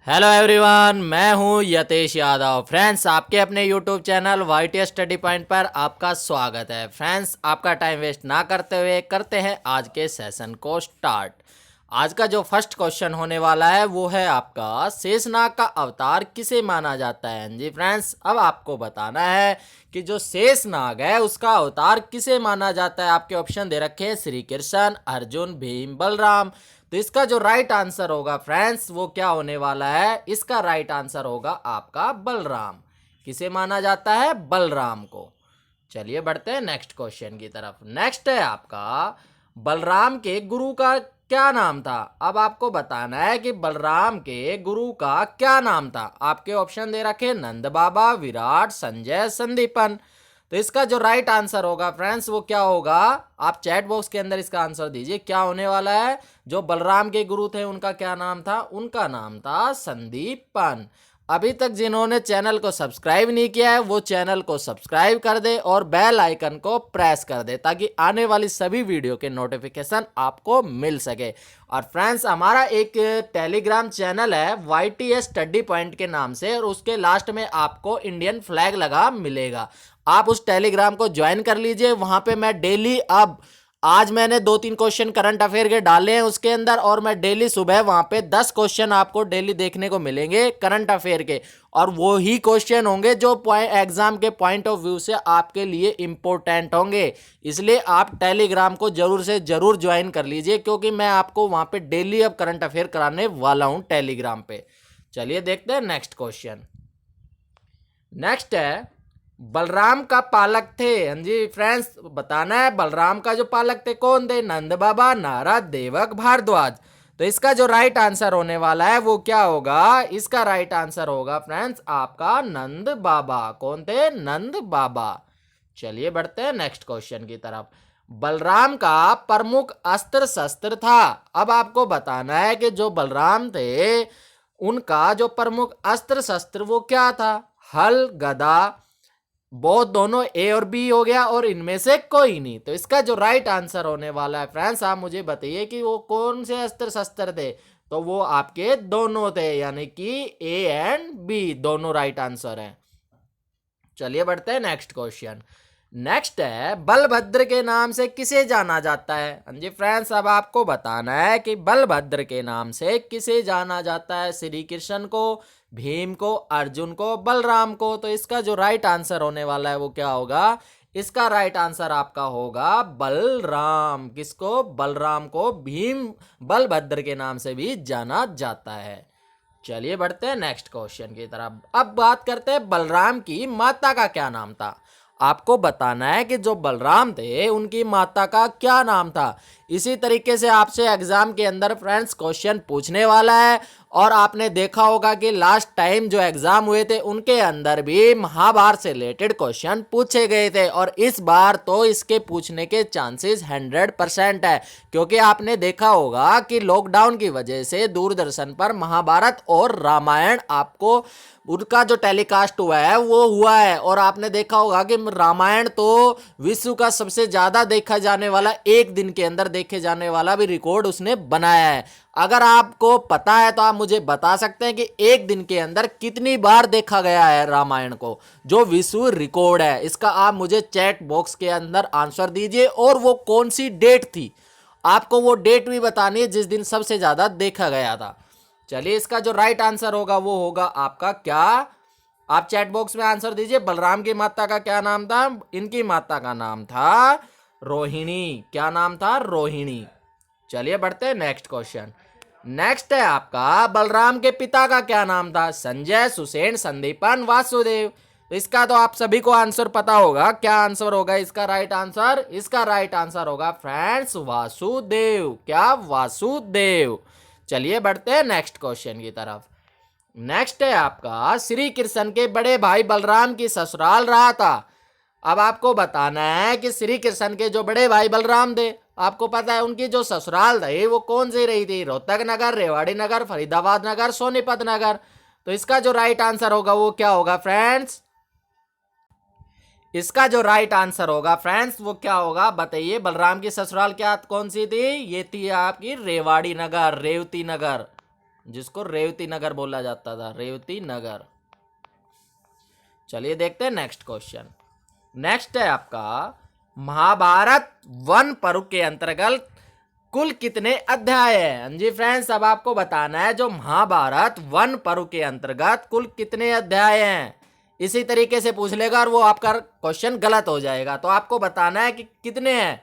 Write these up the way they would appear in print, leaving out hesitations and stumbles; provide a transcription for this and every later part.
Hello everyone, मैं हूं यतेश Yadav. Friends, आपके अपने YouTube channel YT study point पर आपका स्वागत है। फ्रेंड्स, आपका टाइम वेस्ट ना करते हुए करते हैं आज के सेशन को स्टार्ट। आज का जो फर्स्ट क्वेश्चन होने वाला है वो है आपका, शेषनाग का अवतार किसे माना जाता है। जी फ्रेंड्स, अब आपको बताना है कि जो शेषनाग है उसका अवतार किसे माना जाता है। आपके ऑप्शन दे रखे हैं श्री कृष्ण, अर्जुन, भीम, बलराम। तो इसका जो राइट आंसर होगा फ्रेंड्स वो क्या होने वाला है, इसका राइट आंसर होगा आपका बलराम। किसे माना जाता है? बलराम को। चलिए बढ़ते हैं नेक्स्ट क्वेश्चन की तरफ। नेक्स्ट है आपका, बलराम के गुरु का क्या नाम था। अब आपको बताना है कि बलराम के गुरु का क्या नाम था। आपके ऑप्शन दे रखे नंद बाबा, विराट, संजय, संदीपन। तो इसका जो राइट आंसर होगा फ्रेंड्स वो क्या होगा, आप चैट बॉक्स के अंदर इसका आंसर दीजिए। क्या होने वाला है? जो बलराम के गुरु थे उनका क्या नाम था? उनका नाम था संदीपन। अभी तक जिन्होंने चैनल को सब्सक्राइब नहीं किया है वो चैनल को सब्सक्राइब कर दे और बेल आइकन को प्रेस कर दे ताकि आने वाली सभी वीडियो के नोटिफिकेशन आपको मिल सके। और फ्रेंड्स, हमारा एक टेलीग्राम चैनल है YTS स्टडी पॉइंट के नाम से, और उसके लास्ट में आपको इंडियन फ्लैग लगा मिलेगा। आप उस टेलीग्राम को ज्वाइन कर लीजिए। वहां पे मैं डेली, अब आज मैंने 2-3 क्वेश्चन करंट अफेयर के डाले हैं उसके अंदर, और मैं डेली सुबह वहां पे 10 क्वेश्चन आपको डेली देखने को मिलेंगे करंट अफेयर के, और वो ही क्वेश्चन होंगे जो एग्जाम के पॉइंट ऑफ व्यू से आपके लिए इंपॉर्टेंट होंगे। इसलिए आप टेलीग्राम को जरूर से जरूर ज्वाइन कर लीजिए, क्योंकि मैं आपको वहां पे डेली अब करंट अफेयर कराने वाला हूं टेलीग्राम पे। चलिए देखते हैं नेक्स्ट क्वेश्चन। नेक्स्ट है, बलराम का पालक थे। हाँ जी फ्रेंड्स, बताना है बलराम का जो पालक थे कौन थे। नंद बाबा, नारद, देवक, भारद्वाज। तो इसका जो राइट आंसर होने वाला है वो क्या होगा? इसका राइट आंसर होगा फ्रेंड्स आपका नंद बाबा। कौन थे? नंद बाबा। चलिए बढ़ते हैं नेक्स्ट क्वेश्चन की तरफ। बलराम का प्रमुख अस्त्र शस्त्र था। अब आपको बताना है कि जो बलराम थे उनका जो प्रमुख अस्त्र शस्त्र वो क्या था। हल, गदा, बहुत दोनों ए और बी हो गया, और इनमें से कोई नहीं। तो इसका जो राइट आंसर होने वाला है फ्रेंड्स, आप मुझे बताइए कि वो कौन से अस्त्र शस्त्र थे। तो वो आपके दोनों थे, यानी कि ए एंड बी दोनों राइट आंसर हैं। चलिए बढ़ते हैं नेक्स्ट क्वेश्चन। नेक्स्ट है, बलभद्र के नाम से किसे जाना जाता है। हाँ जी फ्रेंड्स, अब आपको बताना है कि बलभद्र के नाम से किसे जाना जाता है। श्री कृष्ण को, भीम को, अर्जुन को, बलराम को। तो इसका जो राइट आंसर होने वाला है वो क्या होगा? इसका राइट आंसर आपका होगा बलराम। किसको? बलराम को भीम बलभद्र के नाम से भी जाना जाता है। चलिए बढ़ते हैं नेक्स्ट क्वेश्चन की तरफ। अब बात करते हैं बलराम की माता का क्या नाम था। आपको बताना है कि जो बलराम थे उनकी माता का क्या नाम था। इसी तरीके से आपसे एग्जाम के अंदर फ्रेंड्स क्वेश्चन पूछने वाला है, और आपने देखा होगा कि लास्ट टाइम जो एग्जाम हुए थे उनके अंदर भी महाभारत से रिलेटेड क्वेश्चन पूछे गए थे, और इस बार तो इसके पूछने के चांसेस 100% है। क्योंकि आपने देखा होगा कि लॉकडाउन की वजह से दूरदर्शन पर महाभारत और रामायण आपको उनका जो टेलीकास्ट हुआ है वो हुआ है, और आपने देखा होगा कि रामायण तो विश्व का सबसे ज्यादा देखा जाने वाला, एक दिन के अंदर देखे जाने वाला भी रिकॉर्ड उसने बनाया है। अगर आपको पता है तो आप मुझे बता सकते हैं कि एक दिन के अंदर कितनी बार देखा गया है रामायण को, जो विश्व रिकॉर्ड है। इसका आप मुझे चैट बॉक्स के अंदर आंसर दीजिए, और वो कौन सी डेट थी, आपको वो डेट भी बतानी है जिस दिन सबसे ज्यादा देखा गया था। चलिए, इसका जो राइट आंसर होगा वो होगा आपका क्या, आप चैट बॉक्स में आंसर दीजिए। बलराम की माता का क्या नाम था? इनकी माता का नाम था रोहिणी। क्या नाम था? रोहिणी। चलिए बढ़ते हैं नेक्स्ट क्वेश्चन। नेक्स्ट है आपका, बलराम के पिता का क्या नाम था। संजय, सुसेन, संदीपन, वासुदेव। तो इसका तो आप सभी को आंसर पता होगा। क्या आंसर होगा इसका राइट आंसर? इसका राइट आंसर होगा फ्रेंड्स वासुदेव। क्या? वासुदेव। चलिए बढ़ते हैं नेक्स्ट क्वेश्चन की तरफ। नेक्स्ट है आपका, श्री कृष्ण के बड़े भाई बलराम की ससुराल रहा था। अब आपको बताना है कि श्री कृष्ण के जो बड़े भाई बलराम थे, आपको पता है उनकी जो ससुराल थी वो कौन सी रही थी। रोहतक नगर, रेवाड़ी नगर, फरीदाबाद नगर, सोनीपत नगर। तो इसका जो राइट आंसर होगा वो क्या होगा फ्रेंड्स? इसका जो राइट आंसर होगा फ्रेंड्स वो क्या होगा बताइए। बलराम की ससुराल क्या कौन सी थी? ये थी आपकी रेवाड़ी नगर, रेवती नगर। जिसको रेवती नगर बोला जाता था, रेवती नगर। चलिए देखते हैं नेक्स्ट क्वेश्चन। नेक्स्ट है आपका, महाभारत वन पर्व के अंतर्गत कुल कितने अध्याय हैं? हाँ जी फ्रेंड्स, अब आपको बताना है जो महाभारत वन पर्व के अंतर्गत कुल कितने अध्याय हैं। इसी तरीके से पूछ लेगा और वो आपका क्वेश्चन गलत हो जाएगा। तो आपको बताना है कि कितने हैं।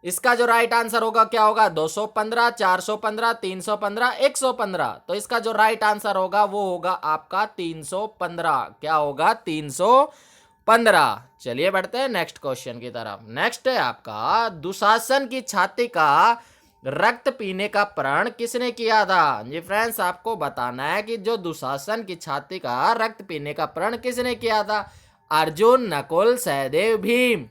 इसका जो राइट आंसर होगा क्या होगा, 215, 415, 315, 115। तो इसका जो राइट आंसर होगा वो होगा आपका 315। क्या होगा, 315। चलिए बढ़ते हैं नेक्स्ट क्वेश्चन की तरफ। नेक्स्ट है आपका, दुशासन की छाती का रक्त पीने का प्रण किसने किया था? जी फ्रेंड्स, आपको बताना है कि जो दुशासन की छाती का रक्त पीने का प्रण किसने किया था। अर्जुन, नकुल, सहदेव, भीम।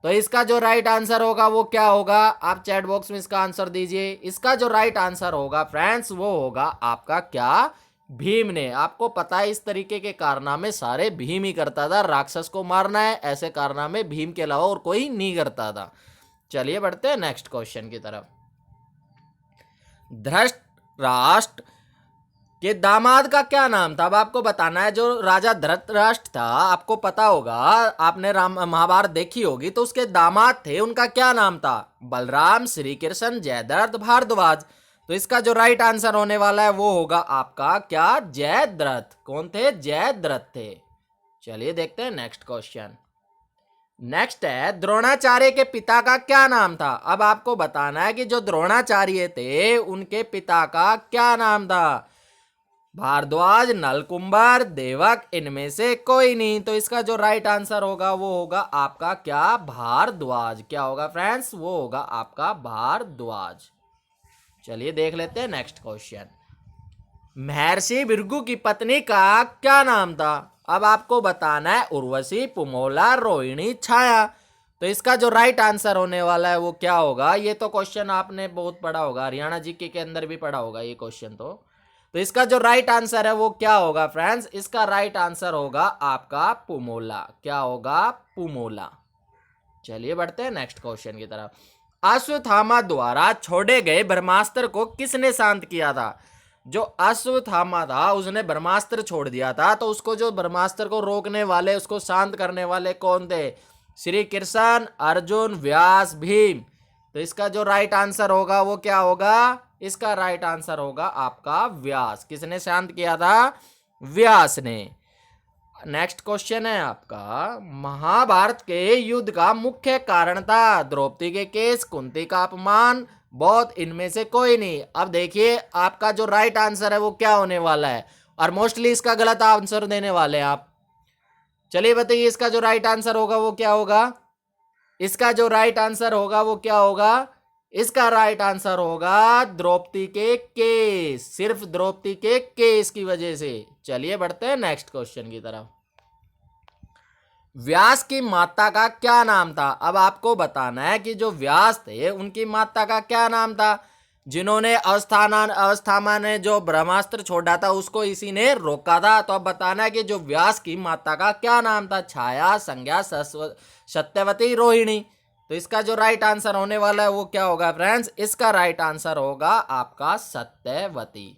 तो इसका जो राइट आंसर होगा वो क्या होगा, आप चैट बॉक्स में इसका आंसर दीजिए। इसका जो राइट आंसर होगा फ्रेंड्स वो होगा आपका क्या, भीम ने। आपको पता है इस तरीके के कारनामे सारे भीम ही करता था। राक्षस को मारना है, ऐसे कारनामे भीम के अलावा और कोई नहीं करता था। चलिए बढ़ते हैं नेक्स्ट क्वेश्चन की तरफ। धृतराष्ट्र के दामाद का क्या नाम था? अब आपको बताना है जो राजा धृतराष्ट्र था, आपको पता होगा, आपने राम महाभारत देखी होगी, तो उसके दामाद थे, उनका क्या नाम था? बलराम, श्री कृष्ण, जयद्रथ, भारद्वाज। तो इसका जो राइट आंसर होने वाला है वो होगा आपका क्या, जयद्रथ। कौन थे? जयद्रथ थे। चलिए देखते हैं नेक्स्ट क्वेश्चन। नेक्स्ट है, द्रोणाचार्य के पिता का क्या नाम था? अब आपको बताना है कि जो द्रोणाचार्य थे उनके पिता का क्या नाम था। भारद्वाज, नलकुंबर, देवक, इनमें से कोई नहीं। तो इसका जो राइट आंसर होगा वो होगा आपका क्या, भारद्वाज। क्या होगा फ्रेंड्स, वो होगा आपका भारद्वाज। चलिए देख लेते हैं नेक्स्ट क्वेश्चन। महर्षि भृगु की पत्नी का क्या नाम था? अब आपको बताना है उर्वशी, पुमोला, रोहिणी, छाया। तो इसका जो राइट आंसर होने वाला है वो क्या होगा। ये तो क्वेश्चन आपने बहुत पढ़ा होगा, हरियाणा जीके के अंदर भी पढ़ा होगा ये क्वेश्चन। तो इसका जो राइट आंसर है वो क्या होगा फ्रेंड्स, इसका राइट आंसर होगा आपका पुमोला। क्या होगा, पुमोला। चलिए बढ़ते हैं नेक्स्ट क्वेश्चन की तरफ। अश्वत्थामा द्वारा छोड़े गए ब्रह्मास्त्र को किसने शांत किया था? जो अश्वत्थामा था उसने ब्रह्मास्त्र छोड़ दिया था, तो उसको जो ब्रह्मास्त्र को रोकने वाले, उसको शांत करने वाले कौन थे? श्री कृष्ण, अर्जुन, व्यास, भीम। तो इसका जो राइट आंसर होगा वो क्या होगा, इसका राइट आंसर होगा आपका व्यास। किसने शांत किया था? व्यास ने। नेक्स्ट क्वेश्चन है आपका, महाभारत के युद्ध का मुख्य कारण था द्रौपदी के केस, कुंती का अपमान, बौद्ध, इनमें से कोई नहीं। अब देखिए आपका जो राइट आंसर है वो क्या होने वाला है, और मोस्टली इसका गलत आंसर देने वाले हैं आप। चलिए बताइए इसका जो राइट आंसर होगा वो क्या होगा। इसका जो राइट आंसर होगा वो क्या होगा, इसका राइट आंसर होगा द्रौपदी के केस, सिर्फ द्रौपदी के केस की वजह से। चलिए बढ़ते हैं नेक्स्ट क्वेश्चन की तरफ। व्यास की माता का क्या नाम था? अब आपको बताना है कि जो व्यास थे उनकी माता का क्या नाम था, जिन्होंने अवस्थामा ने जो ब्रह्मास्त्र छोड़ा था उसको इसी ने रोका था। तो अब बताना है कि जो व्यास की माता का क्या नाम था। छाया, संज्ञा, सत्यवती, रोहिणी। तो इसका जो राइट आंसर होने वाला है वो क्या होगा फ्रेंड्स, इसका राइट आंसर होगा आपका सत्यवती।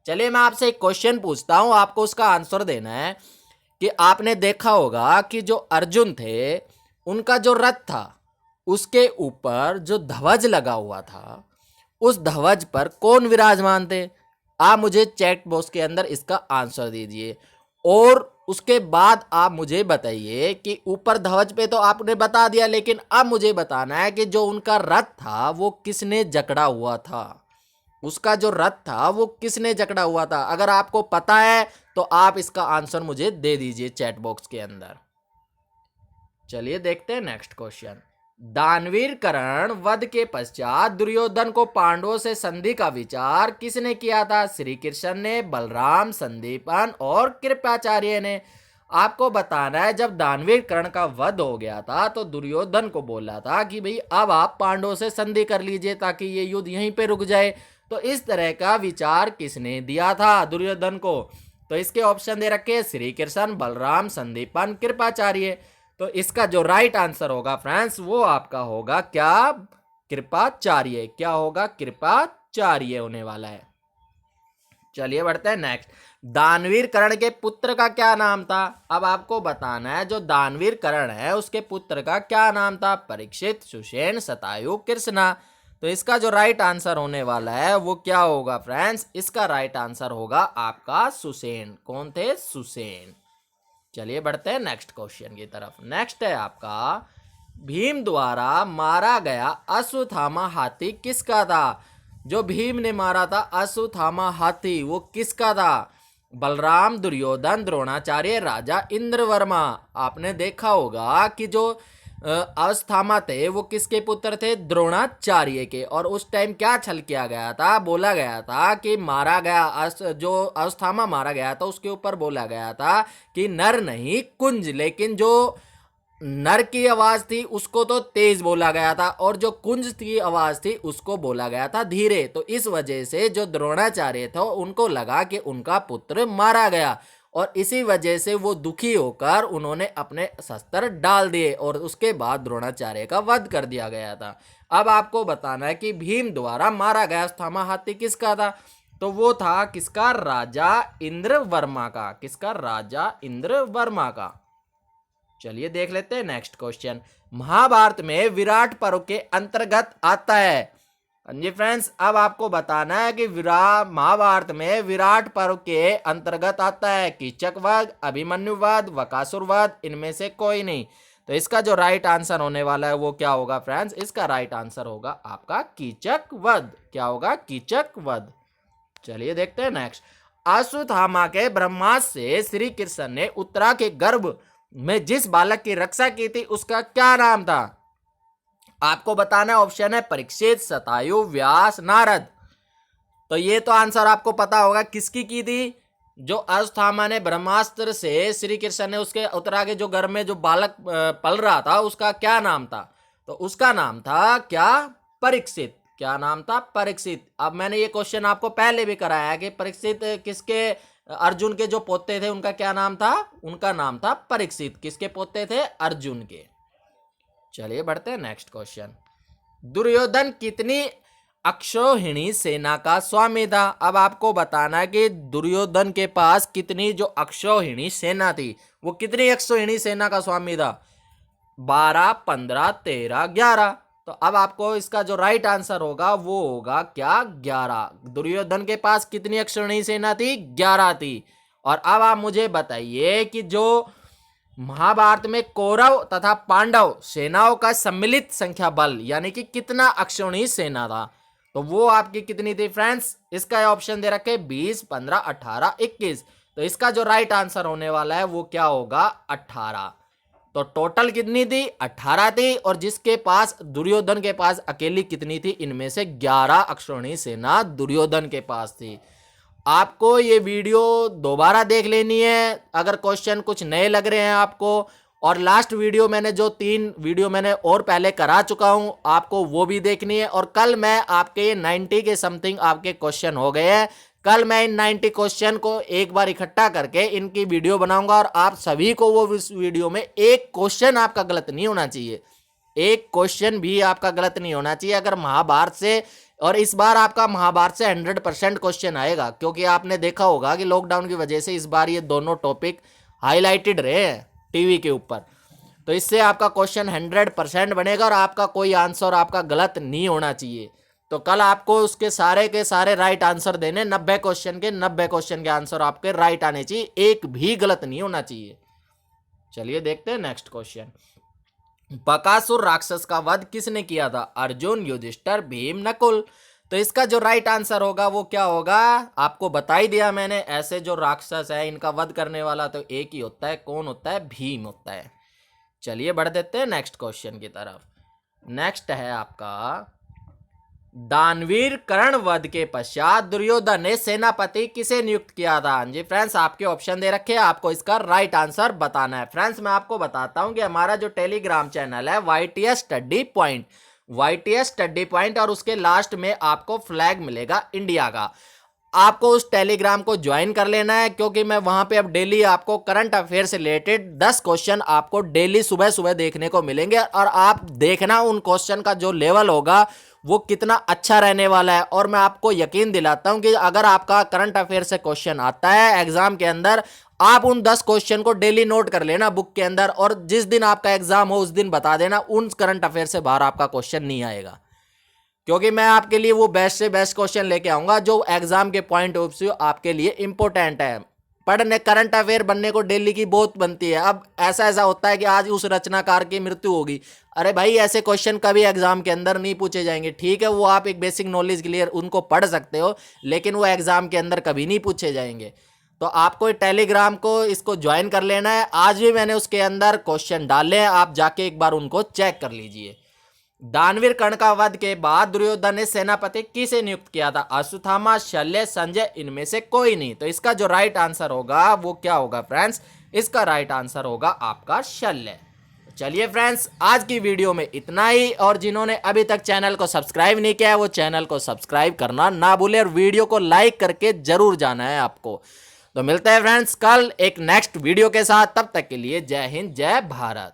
चलिए मैं आपसे एक क्वेश्चन पूछता हूं, आपको उसका आंसर देना है कि आपने देखा होगा कि जो अर्जुन थे उनका जो रथ था उसके ऊपर जो ध्वज लगा हुआ था, उस ध्वज पर कौन विराजमान थे? आप मुझे चैट बॉक्स के अंदर इसका आंसर दीजिए। और उसके बाद आप मुझे बताइए कि ऊपर ध्वज पे तो आपने बता दिया, लेकिन अब मुझे बताना है कि जो उनका रथ था वो किसने जकड़ा हुआ था। उसका जो रथ था वो किसने जकड़ा हुआ था। अगर आपको पता है तो आप इसका आंसर मुझे दे दीजिए चैट बॉक्स के अंदर। चलिए देखते हैं नेक्स्ट क्वेश्चन। दानवीर कर्ण वध के पश्चात दुर्योधन को पांडवों से संधि का विचार किसने किया था? श्री कृष्ण ने, बलराम, संदीपन और कृपाचार्य ने। आपको बताना है जब दानवीर कर्ण का वध हो गया था तो दुर्योधन को बोला था कि भाई अब आप पांडवों से संधि कर लीजिए ताकि ये युद्ध यहीं पे रुक जाए। तो इस तरह का विचार किसने दिया था दुर्योधन को? तो इसके ऑप्शन दे रखे श्री कृष्ण, बलराम, संदीपन, कृपाचार्य। तो इसका जो राइट आंसर होगा फ्रेंड्स वो आपका होगा क्या, कृपाचार्य। क्या होगा, कृपाचार्य होने वाला है। चलिए बढ़ते हैं नेक्स्ट। दानवीर कर्ण के पुत्र का क्या नाम था? अब आपको बताना है जो दानवीर कर्ण है उसके पुत्र का क्या नाम था? परीक्षित, सुसेन, शतायु, कृष्णा। तो इसका जो राइट आंसर होने वाला है वो क्या होगा फ्रेंड्स? इसका राइट आंसर होगा आपका सुसेन। कौन थे? सुसेन। चलिए बढ़ते हैं नेक्स्ट क्वेश्चन की तरफ। नेक्स्ट है आपका, भीम द्वारा मारा गया अश्वत्थामा हाथी किसका था? जो भीम ने मारा था अश्वत्थामा हाथी वो किसका था? बलराम, दुर्योधन, द्रोणाचार्य, राजा इंद्रवर्मा। आपने देखा होगा कि जो अश्वत्थामा थे वो किसके पुत्र थे? द्रोणाचार्य के। और उस टाइम क्या छल किया गया था? बोला गया था कि मारा गया जो अश्वत्थामा मारा गया था उसके ऊपर बोला गया था कि नर नहीं कुंज, लेकिन जो नर की आवाज थी उसको तो तेज बोला गया था और जो कुंज की आवाज थी उसको बोला गया था धीरे। तो इस वजह से जो द्रोणाचार्य था उनको लगा कि उनका पुत्र मारा गया और इसी वजह से वो दुखी होकर उन्होंने अपने शस्त्र डाल दिए और उसके बाद द्रोणाचार्य का वध कर दिया गया था। अब आपको बताना है कि भीम द्वारा मारा गया अश्वत्थामा हाथी किसका था? तो वो था किसका? राजा इंद्रवर्मा का। किसका? राजा इंद्रवर्मा का। चलिए देख लेते हैं नेक्स्ट क्वेश्चन। महाभारत में विराट पर्व के अंतर्गत आता है। हाँ जी फ्रेंड्स, अब आपको बताना है कि महाभारत में विराट पर्व के अंतर्गत आता है कीचक वध, अभिमन्यु वध, बकासुर वध। इनमें से कोई नहीं। तो इसका जो राइट आंसर होने वाला है वो क्या होगा फ्रेंड्स? इसका राइट आंसर होगा आपका कीचक वध। क्या होगा? कीचक वध। चलिए देखते हैं नेक्स्ट। अश्वत्थामा के ब्रह्मास्त्र से श्री कृष्ण ने उत्तरा के गर्भ में जिस बालक की रक्षा की थी उसका क्या नाम था? आपको बताना है, ऑप्शन है परीक्षित, शतायु, व्यास, नारद। तो ये तो आंसर आपको पता होगा किसकी की थी? जो अश्वत्थामा ने ब्रह्मास्त्र से श्री कृष्ण ने उसके उत्तरा के जो घर में जो बालक पल रहा था उसका क्या नाम था? तो उसका नाम था क्या? परीक्षित। क्या नाम था? परीक्षित। अब मैंने ये क्वेश्चन आपको पहले भी कराया है कि परीक्षित किसके, अर्जुन के जो पोते थे उनका क्या नाम था? उनका नाम था परीक्षित। किसके पोते थे? अर्जुन के। चलिए बढ़ते हैं नेक्स्ट क्वेश्चन। दुर्योधन कितनी अक्षौहिणी सेना का स्वामी था? अब आपको बताना है कि दुर्योधन के पास कितनी जो अक्षौहिणी सेना थी वो कितनी अक्षौहिणी सेना का स्वामी था? 12, 15, 13, 11। तो अब आपको इसका जो राइट आंसर होगा वो होगा क्या? 11। दुर्योधन के पास कितनी अक्षौहिणी सेना थी? 11 थी। और अब आप मुझे बताइए कि जो महाभारत में कौरव तथा पांडव सेनाओं का सम्मिलित संख्या बल यानी कि कितना अक्षौहिणी सेना था? तो वो आपकी कितनी थी फ्रेंड्स? इसका ऑप्शन दे रखे 20, 15, 18, 21। तो इसका जो राइट आंसर होने वाला है वो क्या होगा? 18। तो टोटल कितनी थी? 18 थी। और जिसके पास, दुर्योधन के पास अकेली कितनी थी? इनमें से 11 अक्षौहिणी सेना दुर्योधन के पास थी। आपको ये वीडियो दोबारा देख लेनी है अगर क्वेश्चन कुछ नए लग रहे हैं आपको। और लास्ट वीडियो मैंने जो 3 वीडियो मैंने और पहले करा चुका हूं आपको वो भी देखनी है। और कल मैं आपके 90 के समथिंग आपके क्वेश्चन हो गए हैं। कल मैं इन 90 क्वेश्चन को एक बार इकट्ठा करके इनकी वीडियो बनाऊंगा और आप सभी को वो इस वीडियो में एक क्वेश्चन आपका गलत नहीं होना चाहिए। एक क्वेश्चन भी आपका गलत नहीं होना चाहिए अगर महाभारत से। और इस बार आपका महाभारत से 100% क्वेश्चन आएगा क्योंकि आपने देखा होगा कि लॉकडाउन की वजह से इस बार ये दोनों टॉपिक हाईलाइटेड रहे हैं टीवी के ऊपर। तो इससे आपका क्वेश्चन 100% बनेगा और आपका कोई आंसर आपका गलत नहीं होना चाहिए। तो कल आपको उसके सारे के सारे राइट आंसर देने, 90 क्वेश्चन के 90 क्वेश्चन के आंसर आपके राइट आने चाहिए, एक भी गलत नहीं होना चाहिए। चलिए देखते हैं नेक्स्ट क्वेश्चन। बकासुर राक्षस का वध किसने किया था? अर्जुन, युधिष्ठिर, भीम, नकुल। तो इसका जो राइट आंसर होगा वो क्या होगा? आपको बता ही दिया मैंने। ऐसे जो राक्षस है इनका वध करने वाला तो एक ही होता है। कौन होता है? भीम होता है। चलिए बढ़ देते हैं नेक्स्ट क्वेश्चन की तरफ। नेक्स्ट है आपका, दानवीर कर्ण वध के पश्चात दुर्योधन ने सेनापति किसे नियुक्त किया था? जी फ्रेंड्स, आपके ऑप्शन दे रखे हैं, आपको इसका राइट आंसर बताना है। फ्रेंड्स मैं आपको बताता हूं कि हमारा जो टेलीग्राम चैनल है YTS study point, YTS study point, और उसके लास्ट में आपको फ्लैग मिलेगा इंडिया का। आपको उस टेलीग्राम को ज्वाइन कर लेना है, क्योंकि मैं वहां पे अब डेली आपको करंट अफेयर से रिलेटेड 10 क्वेश्चन आपको डेली सुबह सुबह देखने को मिलेंगे। और आप देखना उन क्वेश्चन का जो लेवल होगा वो कितना अच्छा रहने वाला है। और मैं आपको यकीन दिलाता हूं कि अगर आपका करंट अफेयर से क्वेश्चन आता है एग्जाम के अंदर, आप उन 10 क्वेश्चन को डेली नोट कर लेना बुक के अंदर, और जिस दिन आपका एग्जाम हो उस दिन बता देना, उन करंट अफेयर से बाहर आपका क्वेश्चन नहीं आएगा। क्योंकि मैं आपके लिए वो बेस्ट से बेस्ट क्वेश्चन लेके आऊंगा जो एग्जाम के पॉइंट ऑफ व्यू आपके लिए इंपॉर्टेंट है। पढ़ने करंट अफेयर बनने को डेली की बहुत बनती है। अब ऐसा ऐसा होता है कि आज उस रचनाकार की मृत्यु होगी, अरे भाई ऐसे क्वेश्चन कभी एग्जाम के अंदर नहीं पूछे जाएंगे। ठीक है, वो आप एक बेसिक नॉलेज के लिए उनको पढ़ सकते हो, लेकिन वो एग्जाम के अंदर कभी नहीं पूछे जाएंगे। तो आपको टेलीग्राम को इसको ज्वाइन कर लेना है। आज भी मैंने उसके अंदर क्वेश्चन डाले हैं, आप जाके एक बार उनको चेक कर लीजिए। दानवीर कर्ण का वध के बाद दुर्योधन ने सेनापति किसे नियुक्त किया था? अश्वत्थामा, शल्य, संजय, इनमें से कोई नहीं। तो इसका जो राइट आंसर होगा वो क्या होगा फ्रेंड्स? इसका राइट आंसर होगा आपका शल्य। चलिए फ्रेंड्स, आज की वीडियो में इतना ही, और जिन्होंने अभी तक चैनल को सब्सक्राइब नहीं किया है वो चैनल को सब्सक्राइब करना ना भूले, और वीडियो को लाइक करके जरूर जाना है आपको। तो मिलते हैं फ्रेंड्स कल एक नेक्स्ट वीडियो के साथ, तब तक के लिए जय हिंद जय भारत।